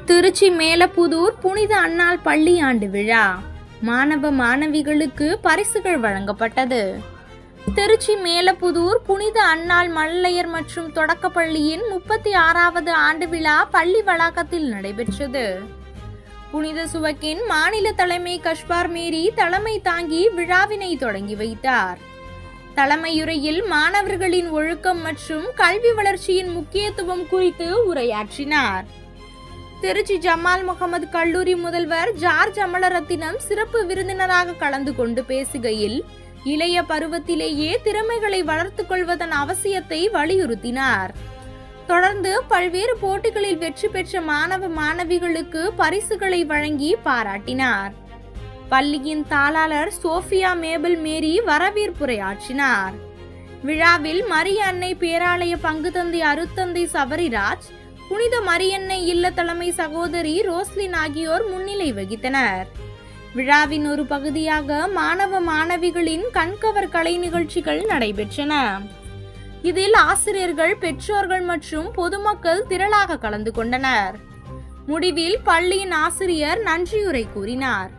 திருச்சி மேலப்புதூர் புனித அன்னாள் பள்ளி ஆண்டு விழா மாணவ மாணவிகளுக்கு பரிசுகள் வழங்கப்பட்டது. திருச்சி மேலப்புதூர் புனித அன்னாள் மழலையர் மற்றும் தொடக்கப்பள்ளியின் 36வது ஆண்டு விழா பள்ளி வளாகத்தில் நடைபெற்றது. புனித சுவக்கின் மாநில தலைமை கஷ்பார் மேரி தலைமை தாங்கி விழாவினை தொடங்கி வைத்தார். தலைமையுரையில் மாணவர்களின் ஒழுக்கம் மற்றும் கல்வி வளர்ச்சியின் முக்கியத்துவம் குறித்து உரையாற்றினார். திருச்சி ஜமால் முகமது கல்லூரி முதல்வர் ஜார்ஜ் அமலரத்தினம் சிறப்பு விருந்தினராக கலந்து கொண்டு பேசுகையில், இளைய பருவத்திலேயே திறமைகளை வளர்த்துக் கொள்வதன் அவசியத்தை வலியுறுத்தினார். தொடர்ந்து பல்வேறு போட்டிகளில் வெற்றி பெற்ற மாணவ மாணவிகளுக்கு பரிசுகளை வழங்கி பாராட்டினார். பள்ளியின் தாளாளர் சோஃபியா மேபிள் மேரி வரவேற்புரையாற்றினார். விழாவில் மரிய அன்னை பேராலய பங்கு தந்தை அருத்தந்தை சபரிராஜ், புனித மரியன்னை இல்ல தலைமை சகோதரி ரோஸ்லின் ஆகியோர் முன்னிலை வகித்தனர். விழாவின் ஒரு பகுதியாக மாணவ மாணவிகளின் கண்கவர் கலை நிகழ்ச்சிகள் நடைபெற்றன. இதில் ஆசிரியர்கள், பெற்றோர்கள் மற்றும் பொதுமக்கள் திரளாக கலந்து கொண்டனர். முடிவில் பள்ளியின் ஆசிரியர் நன்றியுரை கூறினார்.